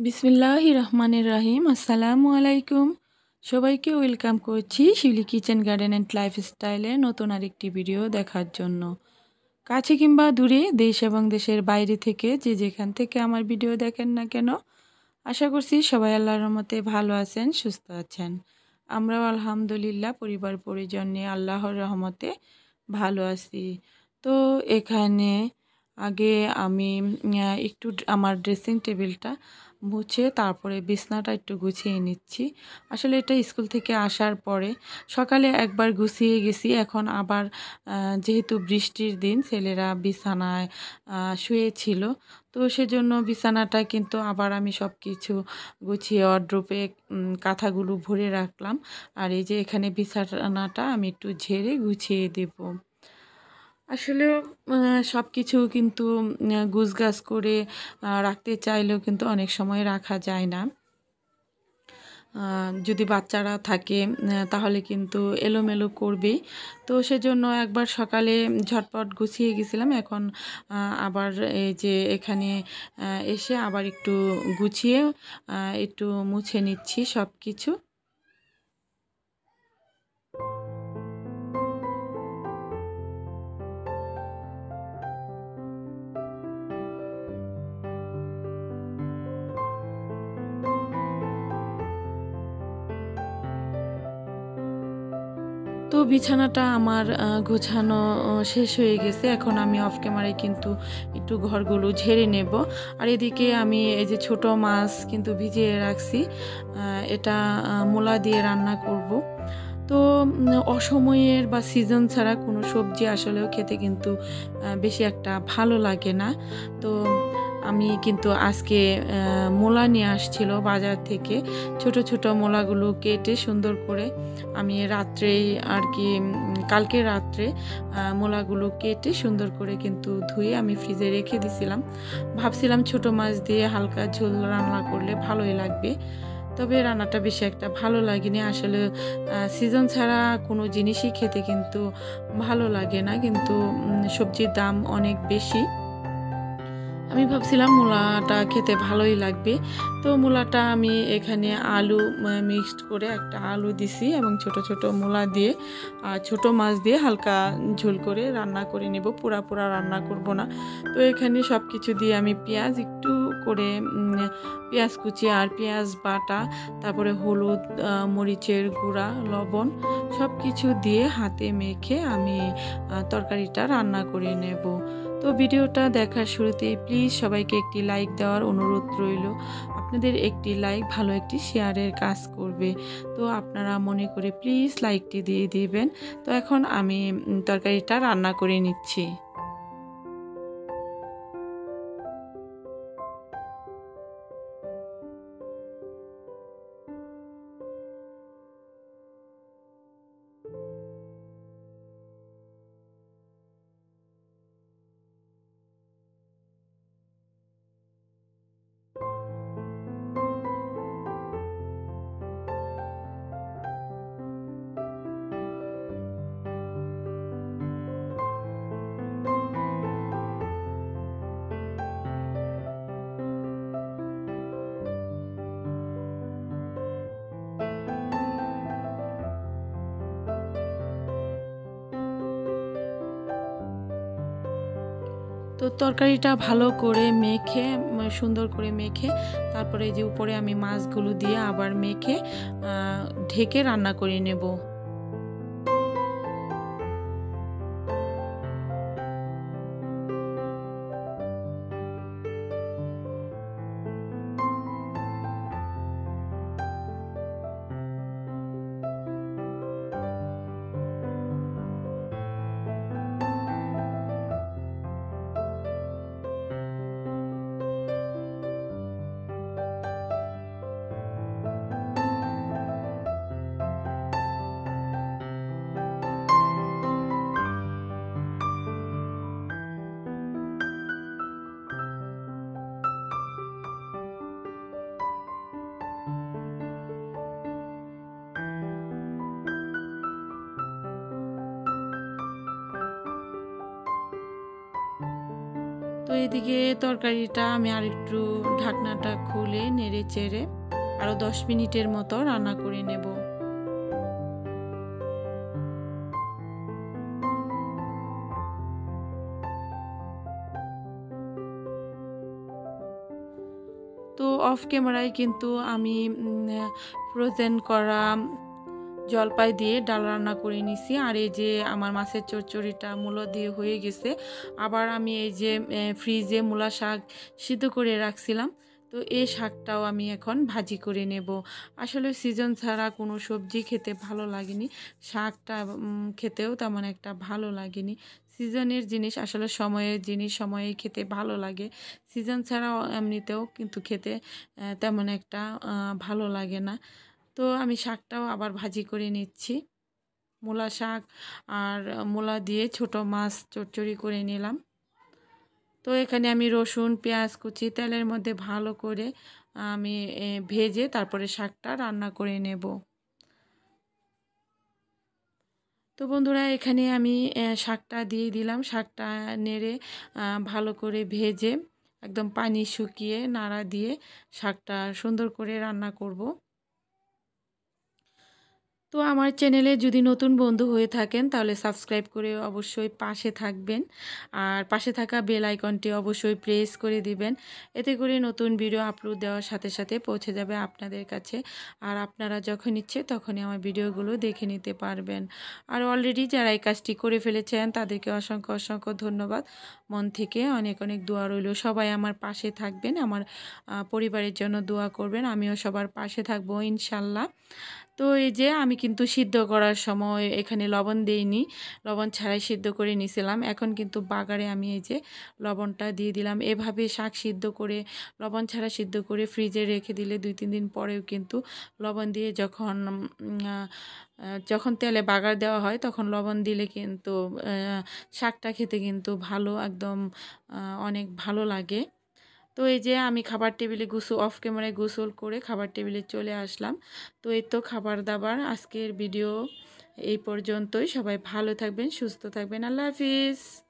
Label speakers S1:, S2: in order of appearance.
S1: বিসমিল্লাহির রহমানির রহিম। আসসালামু আলাইকুম। সবাইকে ওয়েলকাম করছি শিউলি কিচেন গার্ডেন অ্যান্ড লাইফস্টাইলের নতুন আরেকটি ভিডিও দেখার জন্য। কাছে কিংবা দূরে, দেশ এবং দেশের বাইরে থেকে যে যেখান থেকে আমার ভিডিও দেখেন না কেন, আশা করছি সবাই আল্লাহর রহমতে ভালো আছেন, সুস্থ আছেন। আমরাও আলহামদুলিল্লাহ পরিবার পরিজন নিয়ে আল্লাহর রহমতে ভালো আছি। তো এখানে আগে আমি একটু আমার ড্রেসিং টেবিলটা মুছে তারপরে বিছনাটা একটু গুছিয়ে নিচ্ছি। আসলে এটা স্কুল থেকে আসার পরে সকালে একবার গুছিয়ে গেছি, এখন আবার যেহেতু বৃষ্টির দিন ছেলেরা বিছানায় শুয়েছিল, তো সেজন্য বিছানাটা কিন্তু আবার আমি সব কিছু গুছিয়ে ওয়ারড্রোবে কাঁথাগুলো ভরে রাখলাম। আর এই যে এখানে বিছানাটা আমি একটু ঝেড়ে গুছিয়ে দেব। আসলে সব কিছু কিন্তু গুছগাছ করে রাখতে চাইলেও কিন্তু অনেক সময় রাখা যায় না। যদি বাচ্চারা থাকে তাহলে কিন্তু এলোমেলো করবেই। তো সেজন্য একবার সকালে ঝটপট গুছিয়ে গেছিলাম, এখন আবার এই যে এখানে এসে আবার একটু গুছিয়ে একটু মুছে নিচ্ছি সব কিছু। তো বিছানাটা আমার গোছানো শেষ হয়ে গেছে। এখন আমি অফ ক্যামেরায় কিন্তু একটু ঘরগুলো ঝেড়ে নেব। আর এদিকে আমি এই যে ছোট মাছ কিন্তু ভিজিয়ে রাখছি, এটা মূলা দিয়ে রান্না করব। তো অসময়ের বা সিজন ছাড়া কোনো সবজি আসলেও খেতে কিন্তু বেশি একটা ভালো লাগে না। তো আমি কিন্তু আজকে মূলা নিয়ে আসছিল বাজার থেকে, ছোট ছোট মূলাগুলো কেটে সুন্দর করে আমি রাত্রেই আর কি কালকে রাত্রে মূলাগুলো কেটে সুন্দর করে কিন্তু ধুয়ে আমি ফ্রিজে রেখে দিছিলাম। ভাবছিলাম ছোট মাছ দিয়ে হালকা ঝোল রান্না করলে ভালোই লাগবে, তবে রান্নাটা বেশি একটা ভালো লাগেনি। আসলে সিজন ছাড়া কোনো জিনিসই খেতে কিন্তু ভালো লাগে না, কিন্তু সবজির দাম অনেক বেশি। আমি ভাবছিলাম মূলাটা খেতে ভালোই লাগবে। তো মূলাটা আমি এখানে আলু মিক্সড করে একটা আলু দিছি এবং ছোট ছোট মূলা দিয়ে ছোট মাছ দিয়ে হালকা ঝোল করে রান্না করে নেব, পুরা পুরা রান্না করব না। তো এখানে সব কিছু দিয়ে আমি পেঁয়াজ একটু করে পেঁয়াজ কুচি আর পেঁয়াজ বাটা, তারপরে হলুদ, মরিচের গুঁড়া, লবণ সব কিছু দিয়ে হাতে মেখে আমি তরকারিটা রান্না করে নেব। তো ভিডিওটা দেখার শুরুতেই প্লিজ সবাইকে একটি লাইক দেওয়ার অনুরোধ রইল। আপনাদের একটি লাইক ভালো একটি শেয়ারের কাজ করবে, তো আপনারা মনে করে প্লিজ লাইকটি দিয়ে দিবেন। তো এখন আমি তরকারিটা রান্না করে নিচ্ছি। তো তরকারিটা ভালো করে মেখে সুন্দর করে মেখে তারপরে যে উপরে আমি মাছগুলো দিয়ে আবার মেখে ঢেকে রান্না করে নেব। তো এদিকে তরকারিটা আমি আরেকটু ঢাকনাটা খুলে নেড়ে চেড়ে আরও 10 মিনিটের মতো রান্না করে নেব। তো অফ ক্যামেরায় কিন্তু আমি ফ্রোজেন করা জলপাই দিয়ে ডাল রান্না করে নিছি। আর এই যে আমার মাছের চচ্চড়িটা মূলো দিয়ে হয়ে গেছে। আবার আমি এই যে ফ্রিজে মূলা শাক সিদ্ধ করে রাখছিলাম, তো এই শাকটাও আমি এখন ভাজি করে নেব। আসলে সিজন ছাড়া কোনো সবজি খেতে ভালো লাগেনি, শাকটা খেতেও তেমন একটা ভালো লাগেনি। সিজনের জিনিস আসলে সময়ের জিনিস সময়ে খেতে ভালো লাগে, সিজন ছাড়াও এমনিতেও কিন্তু খেতে তেমন একটা ভালো লাগে না। তো আমি শাকটাও আবার ভাজি করে নিচ্ছি। মূলা শাক আর মূলা দিয়ে ছোট মাছ চচ্চড়ি করে নিলাম। তো এখানে আমি রসুন পেঁয়াজ কুচি তেলের মধ্যে ভালো করে আমি ভেজে তারপরে শাকটা রান্না করে নেব। তো বন্ধুরা এখানে আমি শাকটা দিয়ে দিলাম। শাকটা নেড়ে ভালো করে ভেজে একদম পানি শুকিয়ে নাড়া দিয়ে শাকটা সুন্দর করে রান্না করব। তো আমার চ্যানেলে যদি নতুন বন্ধু হয়ে থাকেন তাহলে সাবস্ক্রাইব করে অবশ্যই পাশে থাকবেন, আর পাশে থাকা বেল আইকনটি অবশ্যই প্রেস করে দিবেন। এতে করে নতুন ভিডিও আপলোড দেওয়ার সাথে সাথে পৌঁছে যাবে আপনাদের কাছে, আর আপনারা যখন ইচ্ছে তখনই আমার ভিডিওগুলো দেখে নিতে পারবেন। আর অলরেডি যারা এই কাজটি করে ফেলেছেন তাদেরকে অসংখ্য অসংখ্য ধন্যবাদ। মন থেকে অনেক অনেক দোয়া রইল। সবাই আমার পাশে থাকবেন, আমার পরিবারের জন্য দোয়া করবেন, আমিও সবার পাশে থাকবো ইনশাল্লাহ। তো এই যে আমি কিন্তু সিদ্ধ করার সময় এখানে লবণ দেইনি, লবণ ছাড়াই সিদ্ধ করে নিয়েছিলাম। এখন কিন্তু বাগারে আমি এই যে লবণটা দিয়ে দিলাম। এভাবে শাক সিদ্ধ করে লবণ ছাড়া সিদ্ধ করে ফ্রিজে রেখে দিলে 2-3 দিন পরেও কিন্তু লবণ দিয়ে যখন তেলে বাগার দেওয়া হয় তখন লবণ দিলে কিন্তু শাকটা খেতে কিন্তু ভালো একদম অনেক ভালো লাগে। তো এই যে আমি খাবার টেবিলে অফ ক্যামেরায় গোসল করে খাবার টেবিলে চলে আসলাম। তো এই তো খাবার দাবার আজকের ভিডিও এই পর্যন্তই। সবাই ভালো থাকবেন, সুস্থ থাকবেন। আল্লাহ হাফিজ।